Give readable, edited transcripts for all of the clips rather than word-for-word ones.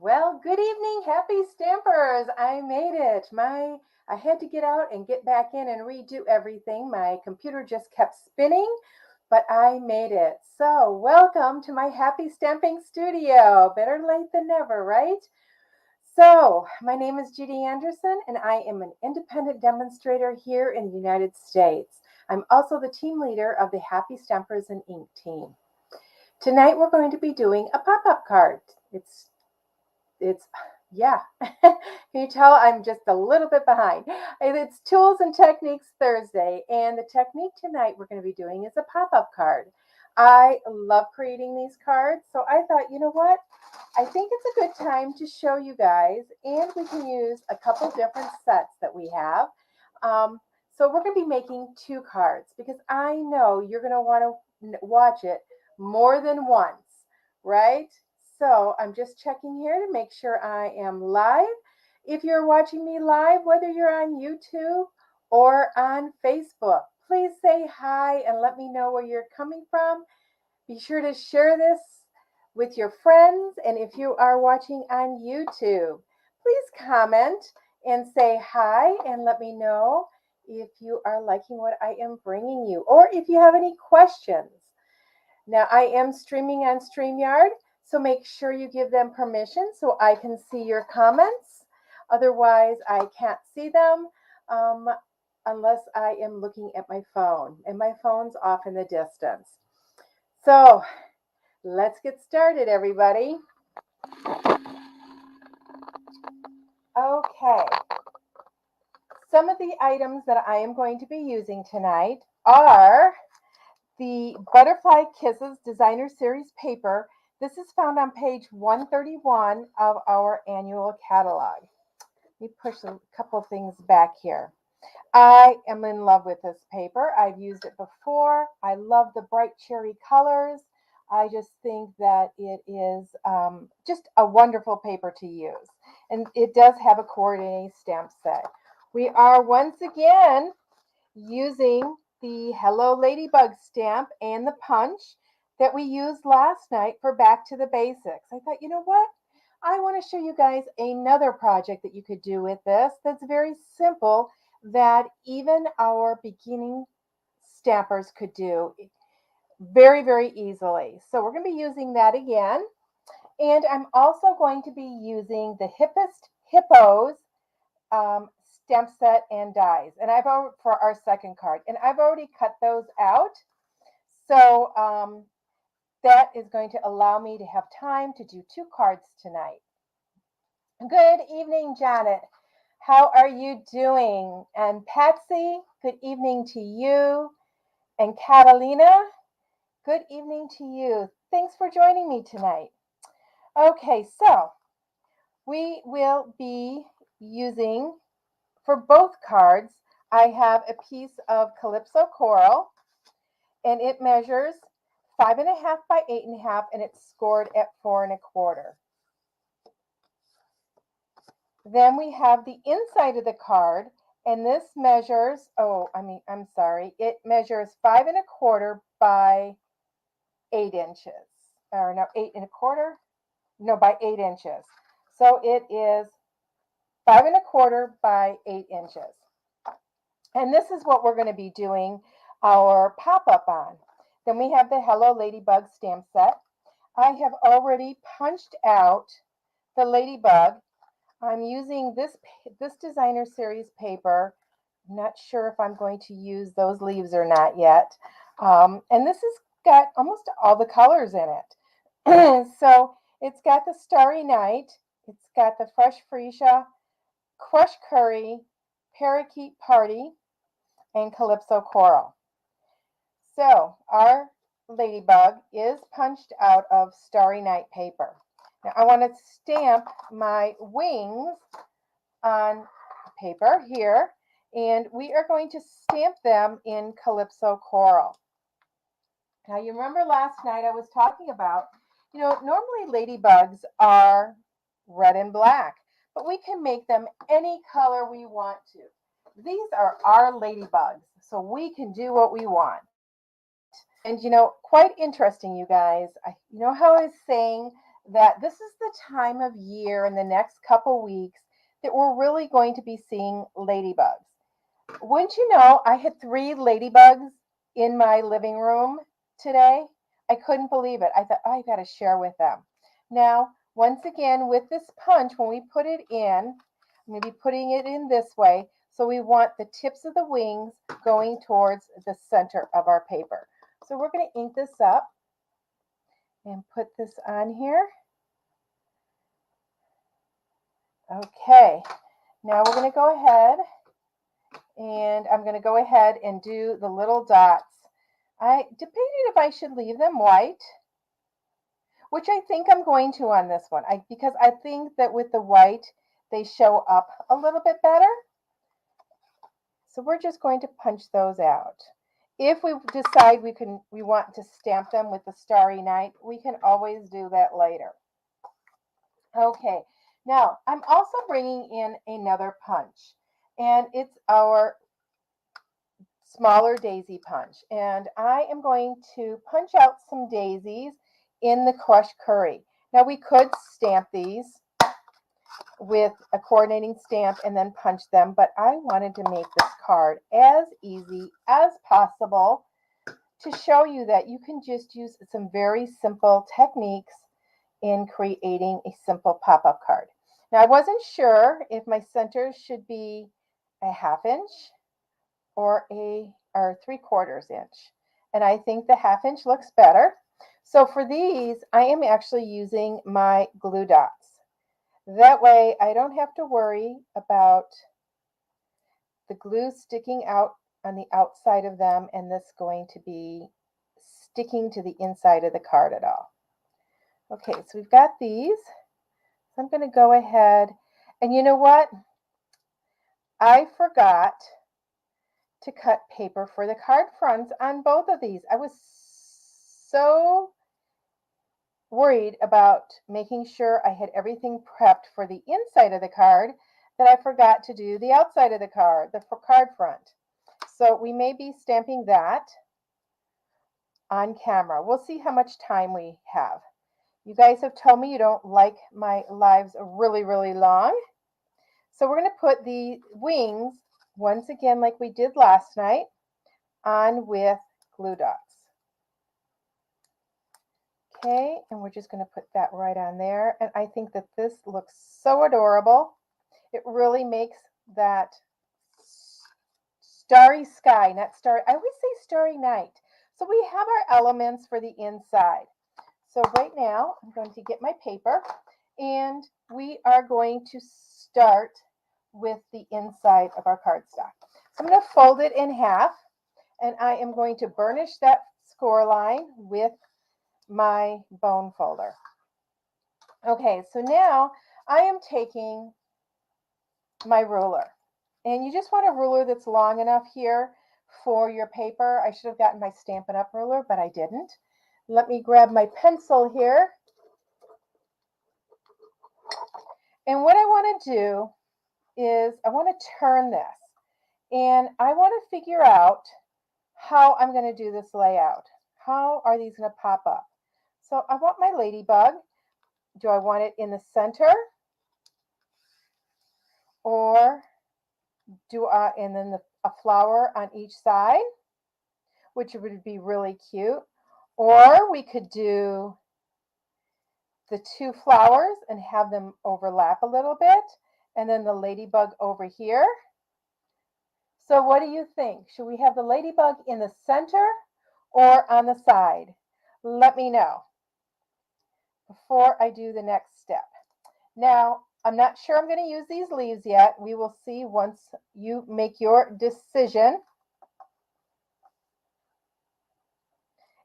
Well, good evening, happy stampers. I made it. I had to get out and get back in and redo everything. My computer just kept spinning, but I made it. So, welcome to my happy stamping studio. Better late than never, right? So, my name is Judi Anderson, and I am an independent demonstrator here in the United States. I'm also the team leader of the Happy Stampers and Ink team. Tonight, we're going to be doing a pop up card. It's yeah. Can you tell I'm just a little bit behind? It's Tools and Techniques Thursday, and the technique tonight we're going to be doing is a pop-up card. I love creating these cards, so I thought, you know what? I think it's a good time to show you guys, and we can use a couple different sets that we have. Um, so we're going to be making two cards because I know you're going to want to watch it more than once, right? So I'm just checking here to make sure I am live. If you're watching me live, whether you're on YouTube or on Facebook, please say hi and let me know where you're coming from. Be sure to share this with your friends. And if you are watching on YouTube, please comment and say hi and let me know if you are liking what I am bringing you or if you have any questions. Now, I am streaming on StreamYard, so make sure you give them permission so I can see your comments. Otherwise, I can't see them unless I am looking at my phone, and my phone's off in the distance. So, let's get started, everybody. Okay, some of the items that I am going to be using tonight are the Butterfly Kisses Designer Series paper. This is found on page 131 of our annual catalog. Let me push a couple things back here. I am in love with this paper. I've used it before. I love the bright cherry colors. I just think that it is just a wonderful paper to use. And it does have a coordinating stamp set. We are once again using the Hello Ladybug stamp and the punch that we used last night for Back to the Basics. I thought, you know what? I want to show you guys another project that you could do with this that's very simple that even our beginning stampers could do very, very easily. So we're going to be using that again. And I'm also going to be using the Hippest Hippos stamp set and dies. And I've already, for our second card, and I've already cut those out. So that is going to allow me to have time to do two cards tonight. Good evening, Janet. How are you doing? And Patsy, good evening to you. And Catalina, good evening to you. Thanks for joining me tonight. Okay, so we will be using, for both cards, I have a piece of Calypso Coral, and it measures 5.5 by 8.5, and it's scored at 4.25. Then we have the inside of the card, and this measures, it measures 5.25 by 8 inches. Or no, 8.25? No, by 8 inches. So it is 5.25 by 8 inches. And this is what we're going to be doing our pop-up on. Then we have the Hello Ladybug stamp set. I have already punched out the ladybug. I'm using this designer series paper. I'm not sure if I'm going to use those leaves or not yet. And this has got almost all the colors in it. So it's got the Starry Night. It's got the Fresh Freesia, Crush Curry, Parakeet Party, and Calypso Coral. So our ladybug is punched out of Starry Night paper. Now I want to stamp my wings on paper here, and we are going to stamp them in Calypso Coral. Now you remember last night I was talking about, normally ladybugs are red and black, but we can make them any color we want to. These are our ladybugs, so we can do what we want. And quite interesting, you guys. How I was saying that this is the time of year in the next couple weeks that we're really going to be seeing ladybugs. Wouldn't you know, I had 3 ladybugs in my living room today. I couldn't believe it. I thought, oh, I got to share with them. Now, once again, with this punch, when we put it in, I'm going to be putting it in this way. So we want the tips of the wings going towards the center of our paper. So we're going to ink this up and put this on here. Okay, now we're going to go ahead and I'm going to go ahead and do the little dots. I debated if I should leave them white, which I think I'm going to on this one, because I think that with the white, they show up a little bit better. So we're just going to punch those out. If we decide we want to stamp them with the Starry Night, we can always do that later. Okay, now I'm also bringing in another punch, and it's our smaller daisy punch. And I am going to punch out some daisies in the crushed curry. Now we could stamp these with a coordinating stamp and then punch them, but I wanted to make this card as easy as possible to show you that you can just use some very simple techniques in creating a simple pop-up card. Now I wasn't sure if my center should be a 1/2 inch or 3/4 inch, and I think the 1/2 inch looks better. So for these, I am actually using my glue dots. That way I don't have to worry about the glue sticking out on the outside of them and this going to be sticking to the inside of the card at all. Okay, so we've got these. So I'm going to go ahead, and you know what? I forgot to cut paper for the card fronts on both of these. I was so worried about making sure I had everything prepped for the inside of the card that I forgot to do the outside of the card, the card front. So we may be stamping that on camera. We'll see how much time we have. You guys have told me you don't like my lives really, really long. So we're going to put the wings, once again, like we did last night, on with glue dots. Okay, and we're just going to put that right on there. And I think that this looks so adorable. It really makes that starry sky, not starry, I always say starry night. So we have our elements for the inside. So right now, I'm going to get my paper, and we are going to start with the inside of our cardstock. So I'm going to fold it in half, and I am going to burnish that score line with my bone folder. Okay, so now I am taking my ruler, and you just want a ruler that's long enough here for your paper. I should have gotten my Stampin' Up! Ruler, but I didn't. Let me grab my pencil here. And what I want to do is I want to turn this, and I want to figure out how I'm going to do this layout. How are these going to pop up? So I want my ladybug. Do I want it in the center? Or and then a flower on each side, which would be really cute. Or we could do the 2 flowers and have them overlap a little bit, and then the ladybug over here. So what do you think? Should we have the ladybug in the center or on the side? Let me know before I do the next step. Now, I'm not sure I'm going to use these leaves yet. We will see once you make your decision.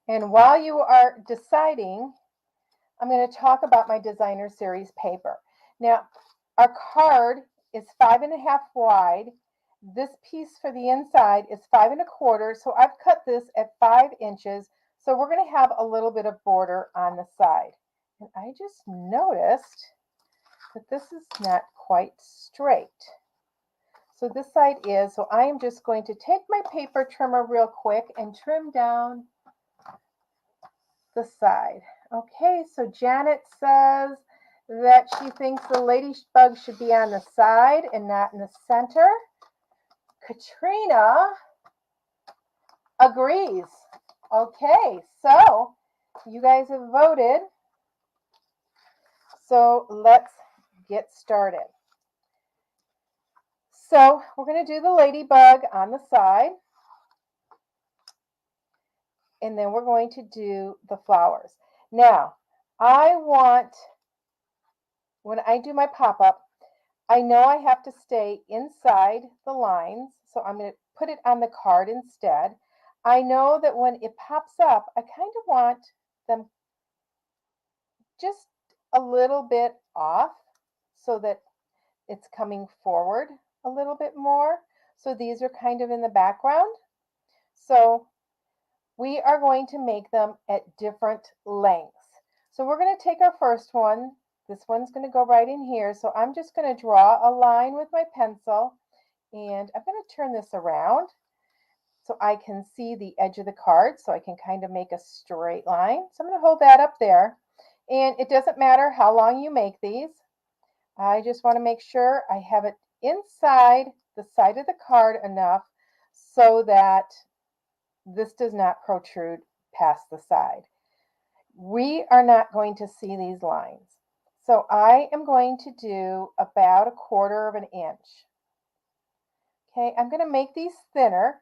And while you are deciding, I'm going to talk about my designer series paper. Now, our card is 5.5 wide. This piece for the inside is 5 1/4. So I've cut this at 5 inches. So we're going to have a little bit of border on the side. And I just noticed that this is not quite straight. So this side is, so I am just going to take my paper trimmer real quick and trim down the side. Okay, so Janet says that she thinks the ladybug should be on the side and not in the center. Katrina agrees. Okay, so you guys have voted. So let's get started. So we're going to do the ladybug on the side. And then we're going to do the flowers. Now, when I do my pop-up, I know I have to stay inside the lines. So I'm going to put it on the card instead. I know that when it pops up, I kind of want them just a little bit off so that it's coming forward a little bit more. So these are kind of in the background. So we are going to make them at different lengths. So we're going to take our first one. This one's going to go right in here. So I'm just going to draw a line with my pencil, and I'm going to turn this around so I can see the edge of the card, so I can kind of make a straight line. So I'm going to hold that up there. And it doesn't matter how long you make these. I just want to make sure I have it inside the side of the card enough so that this does not protrude past the side. We are not going to see these lines. So I am going to do about 1/4 of an inch. Okay, I'm going to make these thinner,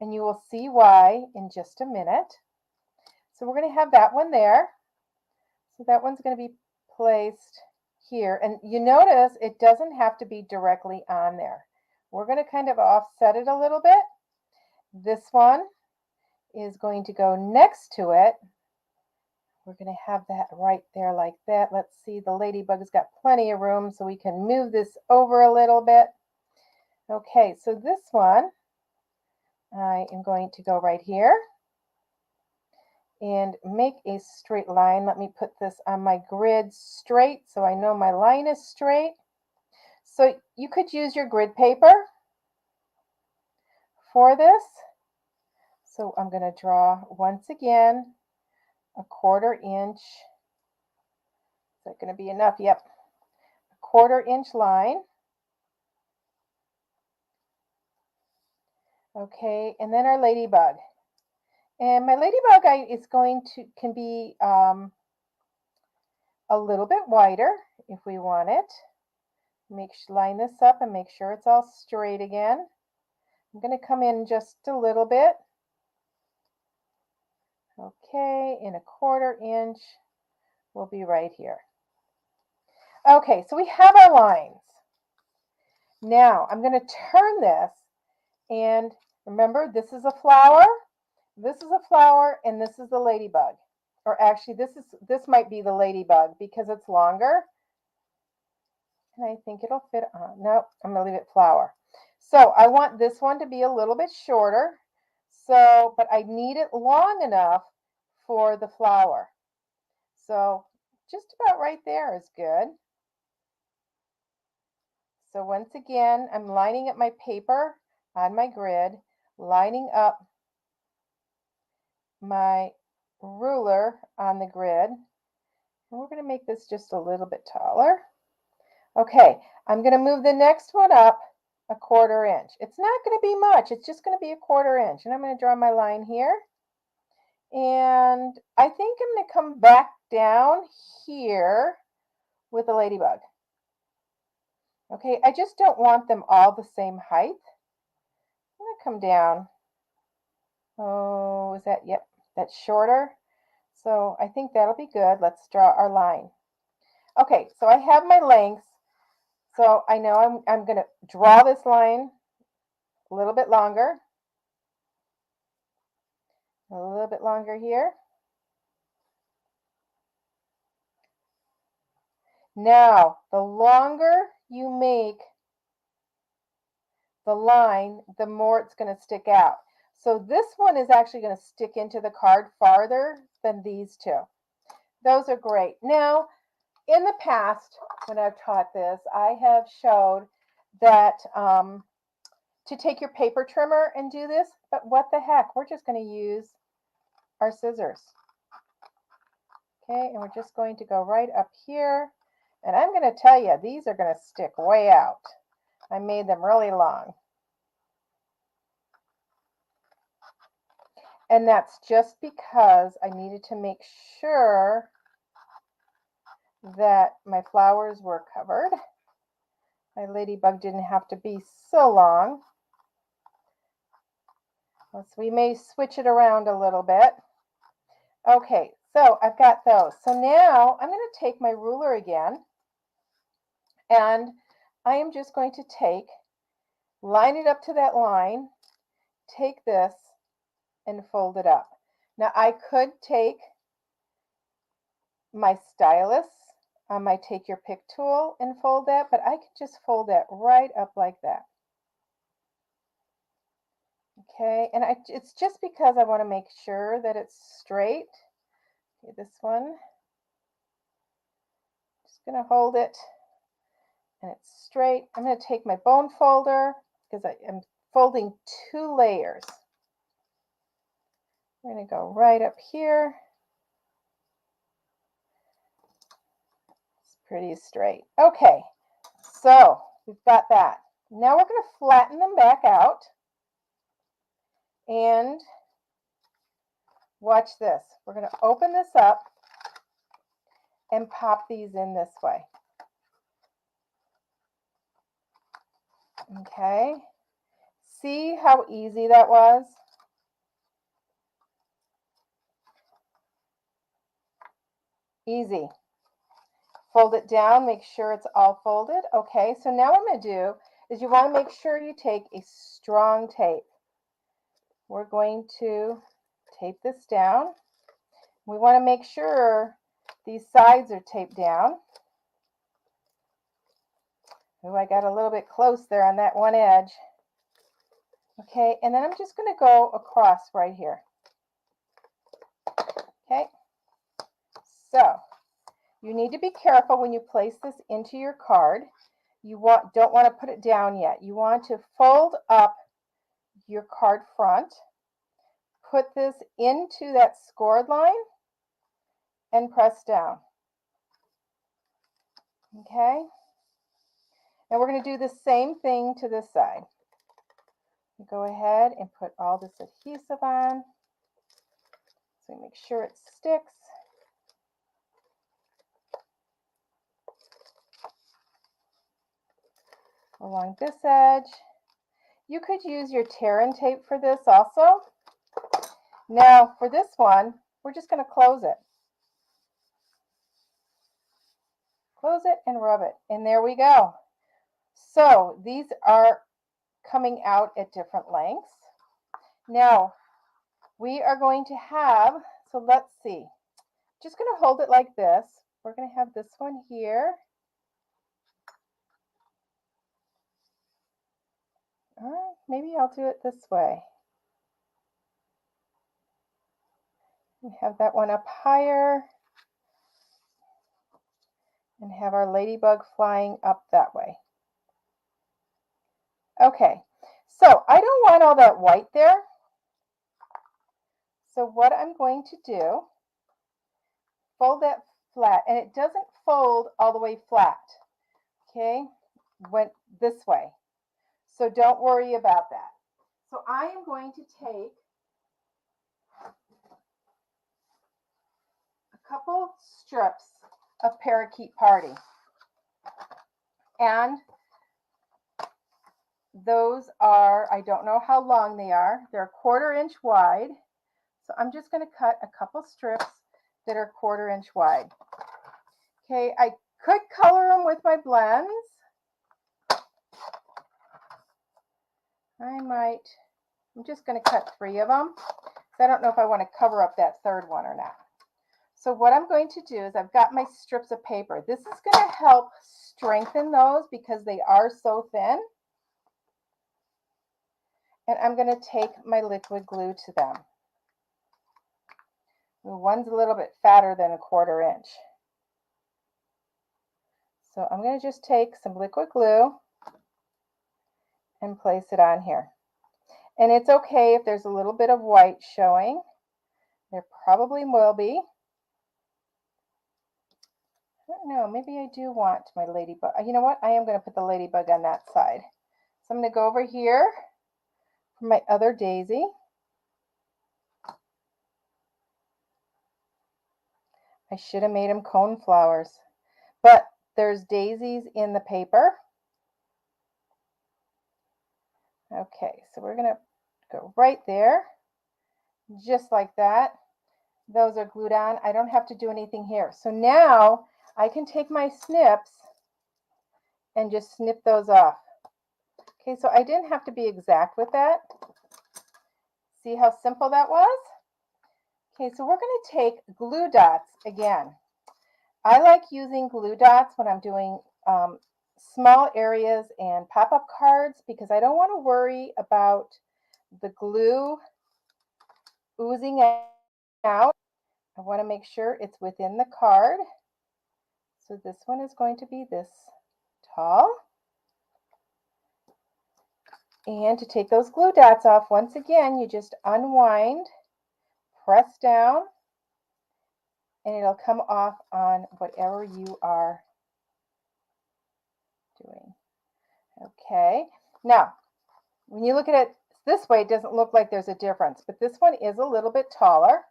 and you will see why in just a minute. So we're going to have that one there. So that one's going to be placed here. And you notice it doesn't have to be directly on there. We're going to kind of offset it a little bit. This one is going to go next to it. We're going to have that right there like that. Let's see, the ladybug's got plenty of room, so we can move this over a little bit. Okay, so this one, I am going to go right here and make a straight line. Let me put this on my grid straight so I know my line is straight. So you could use your grid paper for this. So I'm going to draw once again 1/4 inch. Is that going to be enough? Yep. 1/4 inch line. Okay, and then our ladybug. And my ladybug can be a little bit wider if we want it. Line this up and make sure it's all straight again. I'm going to come in just a little bit. Okay, in 1/4 inch, we'll be right here. Okay, so we have our lines. Now I'm going to turn this, and remember, this is a flower, and this is the ladybug. Or actually, this might be the ladybug because it's longer. And I think it'll fit on. Nope, I'm going to leave it flower. So I want this one to be a little bit shorter. So, but I need it long enough for the flower. So just about right there is good. So once again, I'm lining up my paper on my grid, lining up my ruler on the grid. And we're going to make this just a little bit taller. Okay, I'm going to move the next one up 1/4 inch. It's not going to be much. It's just going to be 1/4 inch. And I'm going to draw my line here. And I think I'm going to come back down here with a ladybug. Okay, I just don't want them all the same height. I'm going to come down. Oh, is that, yep, that's shorter. So I think that'll be good. Let's draw our line. Okay, so I have my lengths. So I know I'm going to draw this line a little bit longer. A little bit longer here. Now, the longer you make the line, the more it's going to stick out. So this one is actually going to stick into the card farther than these two. Those are great. Now, in the past, when I've taught this, I have showed that to take your paper trimmer and do this, but what the heck, we're just going to use our scissors. Okay, and we're just going to go right up here. And I'm going to tell you, these are going to stick way out. I made them really long. And that's just because I needed to make sure that my flowers were covered. My ladybug didn't have to be so long. So we may switch it around a little bit. Okay, so I've got those. So now I'm going to take my ruler again, and I am just going to line it up to that line, take this and fold it up. Now I could take my stylus, my take your pick tool and fold that, but I can just fold that right up like that. Okay, and it's just because I want to make sure that it's straight. Okay, this one, just going to hold it and it's straight. I'm going to take my bone folder because I am folding 2 layers. We're going to go right up here. It's pretty straight. Okay, so we've got that. Now we're going to flatten them back out. And watch this. We're going to open this up and pop these in this way. Okay. See how easy that was? Easy. Fold it down, make sure it's all folded. Okay, so now what I'm going to do is you want to make sure you take a strong tape. We're going to tape this down. We want to make sure these sides are taped down. Oh, I got a little bit close there on that one edge. Okay, and then I'm just going to go across right here. Okay, so you need to be careful when you place this into your card. You don't want to put it down yet. You want to fold up your card front, put this into that scored line, and press down. Okay, and we're going to do the same thing to this side. Go ahead and put all this adhesive on so make sure it sticks. Along this edge. You could use your tear and tape for this also. Now for this one, we're just going to close it. Close it and rub it, and there we go. So these are coming out at different lengths. Now we are going to have, so let's see, just going to hold it like this. We're going to have this one here. All right, maybe I'll do it this way. We have that one up higher and have our ladybug flying up that way. Okay, so I don't want all that white there. So what I'm going to do, fold that flat, and it doesn't fold all the way flat, okay, went this way. So don't worry about that. So I am going to take a couple strips of Parakeet Party, and those are, I don't know how long they are. They're 1/4 inch wide. So I'm just going to cut a couple strips that are 1/4 inch wide. Okay, I could color them with my blends. I'm just going to cut 3 of them. So I don't know if I want to cover up that 3rd one or not. So what I'm going to do is I've got my strips of paper. This is going to help strengthen those because they are so thin. And I'm going to take my liquid glue to them. One's a little bit fatter than a 1/4 inch. So I'm going to just take some liquid glue and place it on here. And it's okay if there's a little bit of white showing. There probably will be. I don't know, maybe I do want my ladybug. You know what? I am going to put the ladybug on that side. So I'm going to go over here for my other daisy. I should have made them cone flowers, but there's daisies in the paper. Okay, so we're going to go right there, just like that. Those are glued on. I don't have to do anything here. So now I can take my snips and just snip those off. Okay, so I didn't have to be exact with that. See how simple that was? Okay, so we're going to take glue dots again. I like using glue dots when I'm doing small areas and pop-up cards because I don't want to worry about the glue oozing out. I want to make sure it's within the card. So this one is going to be this tall. And to take those glue dots off, once again, you just unwind, press down, and it'll come off on whatever you are doing. Okay, now when you look at it this way, it doesn't look like there's a difference, but this one is a little bit taller.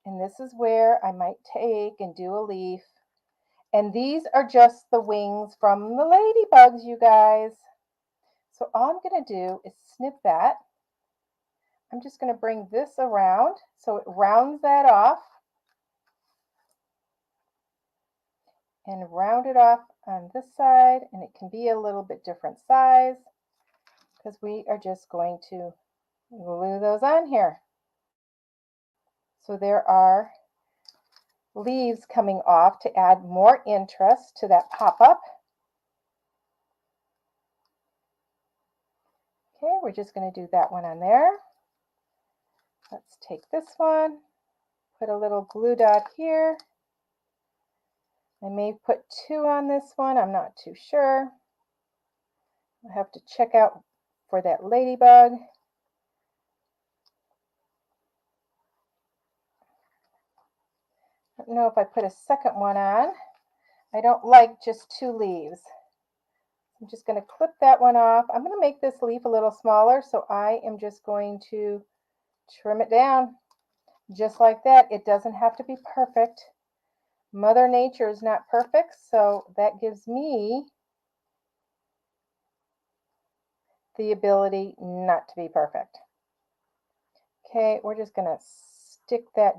And this is where I might take and do a leaf. And these are just the wings from the ladybugs, you guys. So all I'm going to do is snip that. I'm just going to bring this around so it rounds that off. And round it off on this side, and it can be a little bit different size because we are just going to glue those on here. So there are leaves coming off to add more interest to that pop-up. Okay, we're just going to do that one on there. Let's take this one, put a little glue dot here. I may put 2 on this one, I'm not too sure. I'll have to check out for that ladybug. I don't know if I put a second one on. I don't like just 2 leaves. I'm just going to clip that one off. I'm going to make this leaf a little smaller, so I am just going to trim it down just like that. It doesn't have to be perfect. Mother Nature is not perfect, so that gives me the ability not to be perfect. Okay, we're just going to stick that,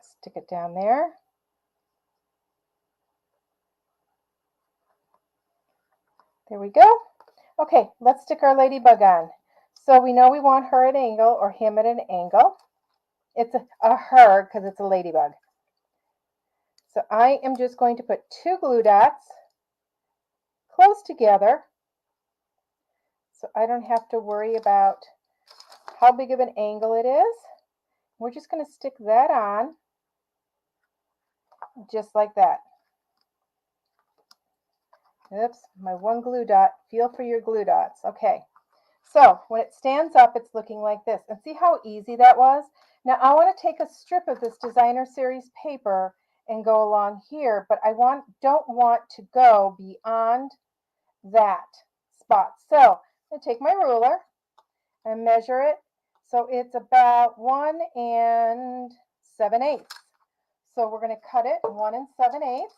stick it down there. There we go. Okay, let's stick our ladybug on. So we know we want her at an angle or him at an angle. It's a her because it's a ladybug. So I am just going to put 2 glue dots close together so I don't have to worry about how big of an angle it is. We're just going to stick that on just like that. Oops, my one glue dot. Feel for your glue dots. Okay, so when it stands up, it's looking like this. And see how easy that was? Now I want to take a strip of this designer series paper and go along here, but I don't want to go beyond that spot. So I'm going to take my ruler and measure it. So it's about 1 7/8. So we're going to cut it 1 7/8.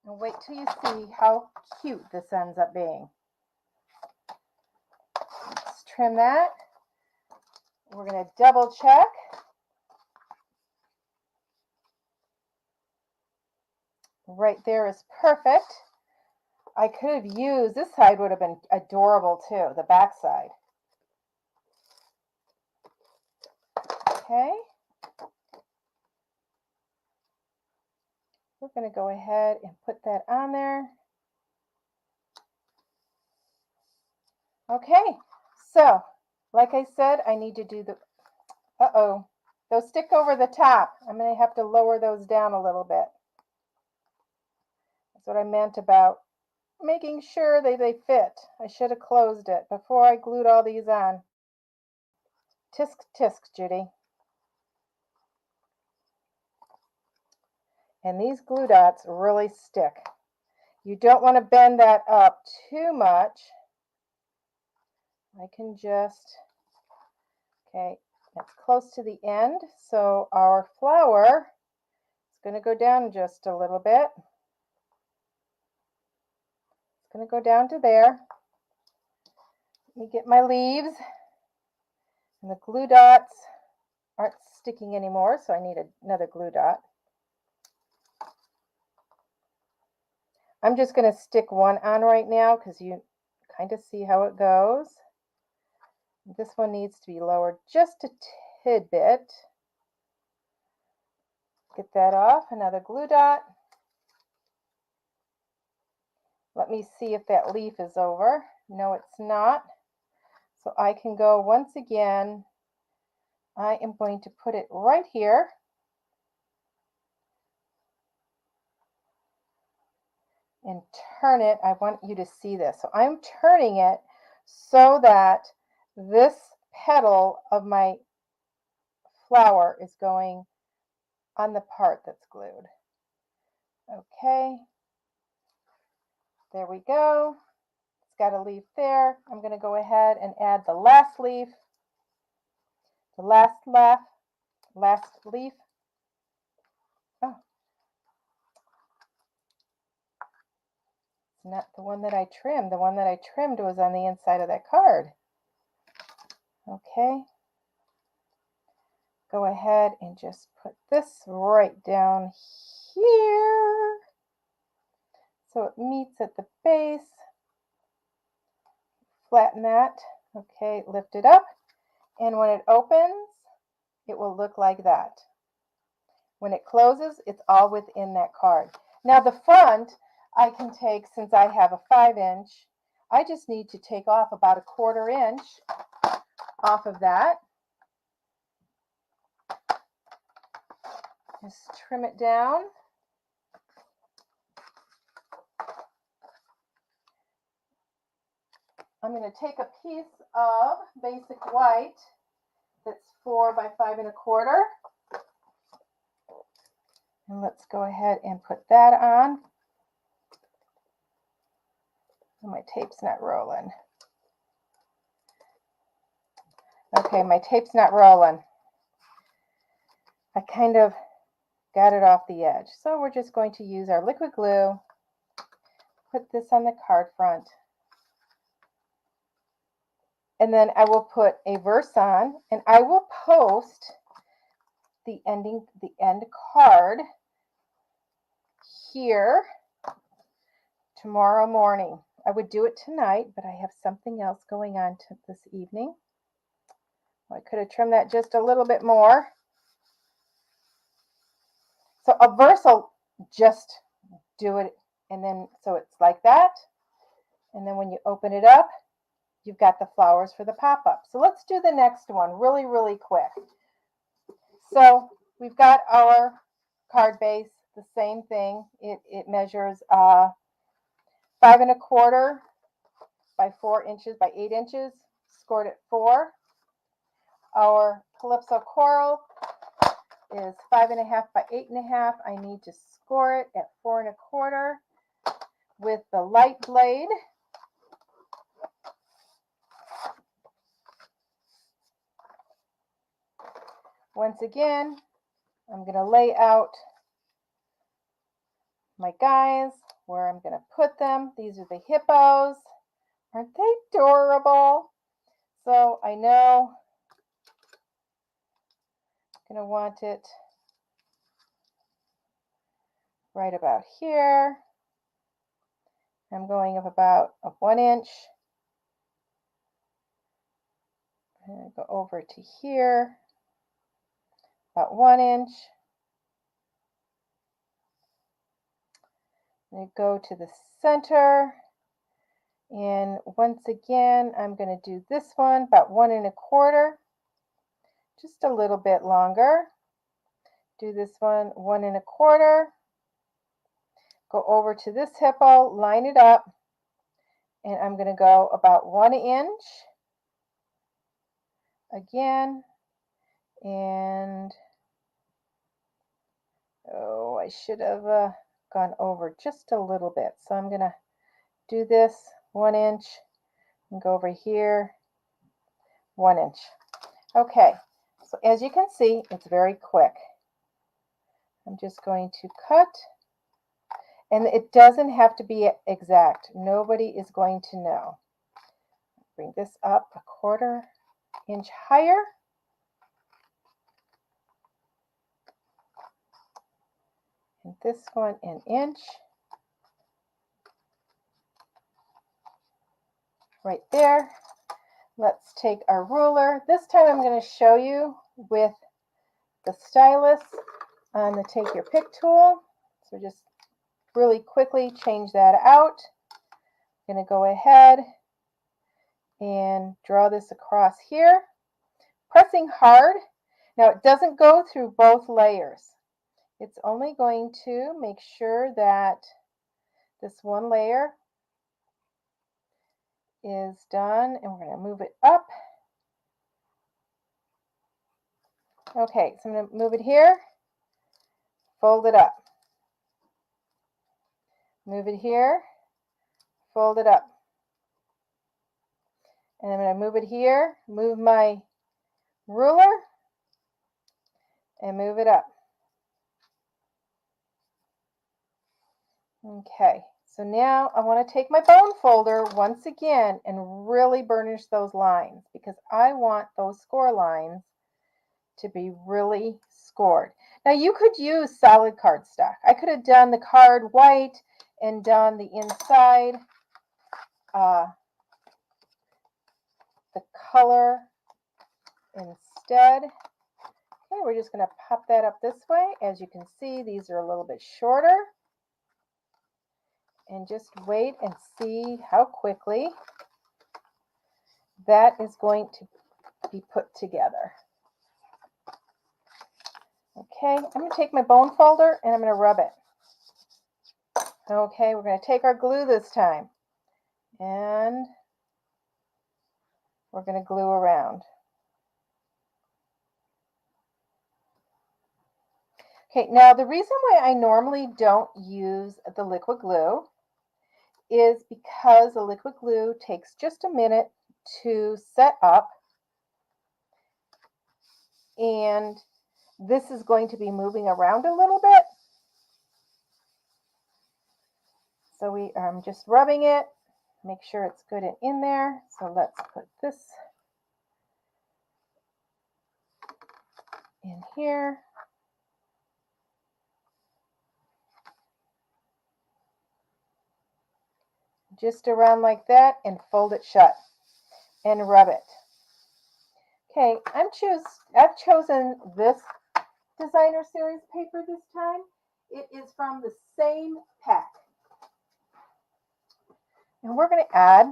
And wait till you see how cute this ends up being. Let's trim that. We're going to double check. Right there is perfect. I could have used, this side would have been adorable too, the back side. Okay. We're going to go ahead and put that on there. Okay, so like I said, I need to do the, those stick over the top. I'm going to have to lower those down a little bit. That's what I meant about making sure they fit. I should have closed it before I glued all these on. Tisk tisk, Judy. And these glue dots really stick. You don't want to bend that up too much. I can just, okay, it's close to the end, so our flower is going to go down just a little bit. It's going to go down to there. Let me get my leaves, and the glue dots aren't sticking anymore, so I need another glue dot. I'm just going to stick one on right now because you kind of see how it goes. This one needs to be lowered just a tidbit. Get that off, another glue dot. Let me see if that leaf is over. No, it's not. So I can go once again. I am going to put it right here. And turn it. I want you to see this. So I'm turning it so that this petal of my flower is going on the part that's glued. Okay. There we go. It's got a leaf there. I'm going to go ahead and add the last leaf. The last leaf. Oh, it's not the one that I trimmed. The one that I trimmed was on the inside of that card. Okay. Go ahead and just put this right down here so it meets at the base. Flatten that. Okay, lift it up. And when it opens, it will look like that. When it closes, it's all within that card. Now the front, I can take, since I have a 5-inch, I just need to take off about a 1/4 inch off of that. Just trim it down. I'm going to take a piece of basic white that's 4 by 5 1/4. And let's go ahead and put that on. Oh, my tape's not rolling. Okay, my tape's not rolling. I kind of got it off the edge. So we're just going to use our liquid glue, put this on the card front, and then I will put a verse on, and I will post the end card here tomorrow morning. I would do it tonight, but I have something else going on this evening. I could have trimmed that just a little bit more. So a verse will just do it, and then so it's like that. And then when you open it up, you've got the flowers for the pop-up. So let's do the next one really, really quick. So we've got our card base, the same thing. It measures 5 1/4 by 4 inches by 8 inches, scored at 4. Our Calypso Coral is 5 1/2 by 8 1/2. I need to score it at 4 1/4 with the light blade. Once again, I'm going to lay out my guys where I'm going to put them. These are the hippos. Aren't they adorable? So I know I'm going to want it right about here. I'm going up about a 1 inch. And I go over to here, about 1 inch. And I go to the center. And once again, I'm going to do this one about 1 1/4, just a little bit longer. Do this one 1 1/4. Go over to this hippo, line it up, and I'm going to go about 1 inch again. And oh, I should have gone over just a little bit. So I'm going to do this 1 inch and go over here 1 inch. Okay, so as you can see, it's very quick. I'm just going to cut, and it doesn't have to be exact. Nobody is going to know. Bring this up 1/4 inch higher. And this one 1 inch. Right there. Let's take our ruler. This time I'm going to show you with the stylus on the take your pick tool. So just really quickly change that out. I'm going to go ahead and draw this across here, pressing hard. Now it doesn't go through both layers. It's only going to make sure that this one layer is done, and we're going to move it up. Okay, so I'm going to move it here, fold it up. Move it here, fold it up. And I'm going to move it here, move my ruler, and move it up. Okay, so now I want to take my bone folder once again and really burnish those lines, because I want those score lines to be really scored. Now you could use solid cardstock. I could have done the card white and done the inside the color instead. Okay, we're just going to pop that up this way. As you can see, these are a little bit shorter. And just wait and see how quickly that is going to be put together. Okay, I'm going to take my bone folder and I'm going to rub it. Okay, we're going to take our glue this time. And we're going to glue around. Okay, now the reason why I normally don't use the liquid glue is because the liquid glue takes just a minute to set up, and this is going to be moving around a little bit. So I'm just rubbing it, make sure it's good and in there. So let's put this in here. Just around like that, and fold it shut and rub it. Okay, I've chosen this designer series paper this time. It is from the same pack. And we're going to add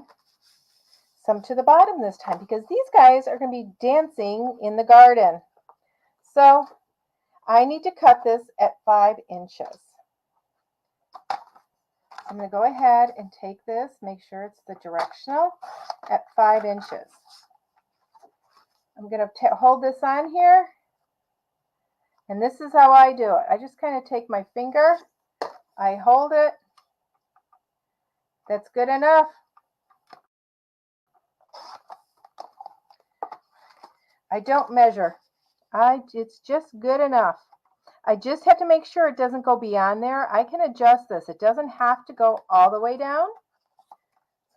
some to the bottom this time, because these guys are going to be dancing in the garden. So I need to cut this at 5 inches. I'm going to go ahead and take this, make sure it's the directional, at 5 inches. I'm going to hold this on here, and this is how I do it. I just kind of take my finger, I hold it. That's good enough. I don't measure. It's just good enough. I just have to make sure it doesn't go beyond there. I can adjust this. It doesn't have to go all the way down.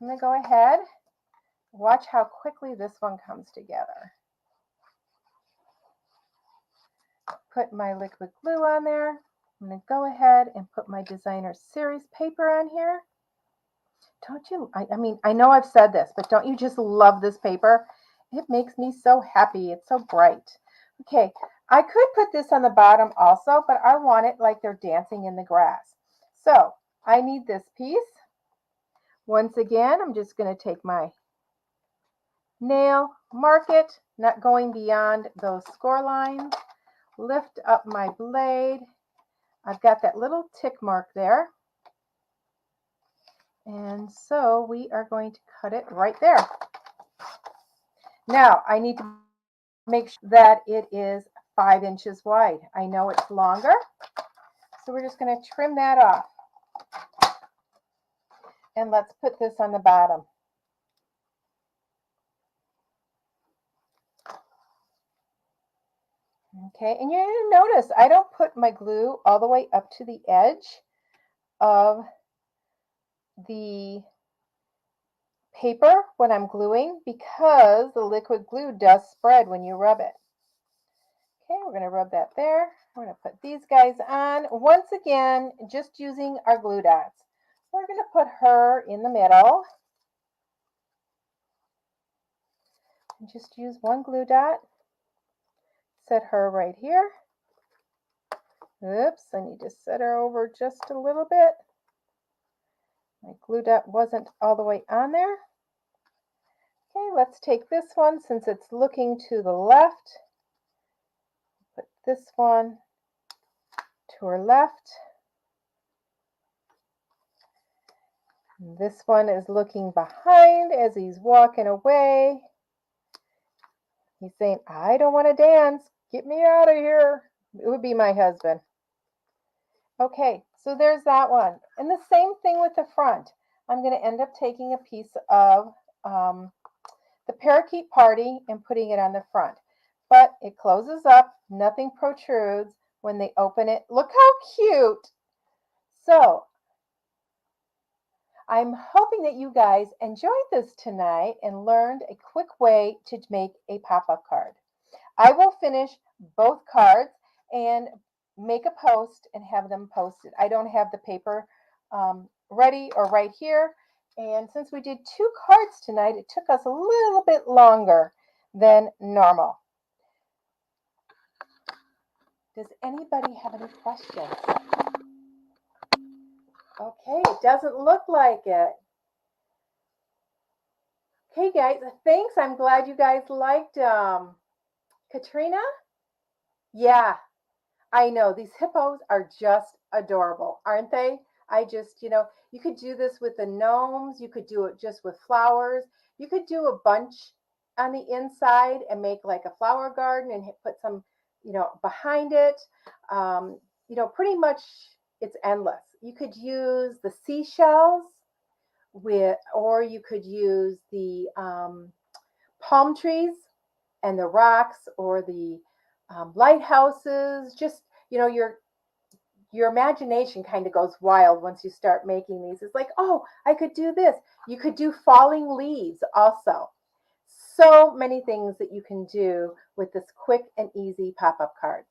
I'm going to go ahead. Watch how quickly this one comes together. Put my liquid glue on there. I'm going to go ahead and put my designer series paper on here. Don't you, I mean, I know I've said this, but don't you just love this paper? It makes me so happy. It's so bright. Okay, I could put this on the bottom also, but I want it like they're dancing in the grass. So I need this piece. Once again, I'm just going to take my nail, mark it, not going beyond those score lines, lift up my blade. I've got that little tick mark there. And so we are going to cut it right there. Now I need to make sure that it is 5 inches wide. I know it's longer, So we're just going to trim that off. And let's put this on the bottom. Okay, and you're going to notice I don't put my glue all the way up to the edge of the paper when I'm gluing, because the liquid glue does spread when you rub it. Okay, we're going to rub that there. We're going to put these guys on. Once again, just using our glue dots. We're going to put her in the middle. And just use one glue dot. Set her right here. Oops, I need to set her over just a little bit. My glue dot wasn't all the way on there. Okay, let's take this one since it's looking to the left. Put this one to her left. This one is looking behind as he's walking away. He's saying, I don't want to dance. Get me out of here. It would be my husband. Okay, so there's that one. And the same thing with the front. I'm going to end up taking a piece of the parakeet party and putting it on the front. But it closes up. Nothing protrudes when they open it. Look how cute. So I'm hoping that you guys enjoyed this tonight and learned a quick way to make a pop-up card. I will finish both cards and make a post and have them posted. I don't have the paper ready or right here. And since we did 2 cards tonight, it took us a little bit longer than normal. Does anybody have any questions? Okay, it doesn't look like it. Okay, guys, thanks. I'm glad you guys liked Katrina. Yeah, I know. These hippos are just adorable, aren't they? I just, you could do this with the gnomes. You could do it just with flowers. You could do a bunch on the inside and make like a flower garden and put some, behind it. Pretty much it's endless. You could use the seashells or you could use the palm trees and the rocks or the lighthouses. Just, your imagination kind of goes wild once you start making these. It's like, oh, I could do this. You could do falling leaves also. So many things that you can do with this quick and easy pop-up card.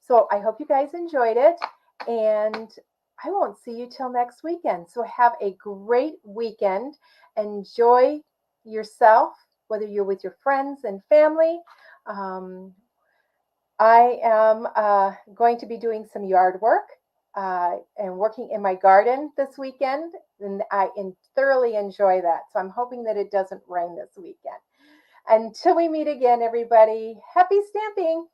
So I hope you guys enjoyed it, and I won't see you till next weekend. So have a great weekend. Enjoy yourself, whether you're with your friends and family. I am going to be doing some yard work and working in my garden this weekend, and I thoroughly enjoy that. So I'm hoping that it doesn't rain this weekend. Until we meet again, everybody, happy stamping!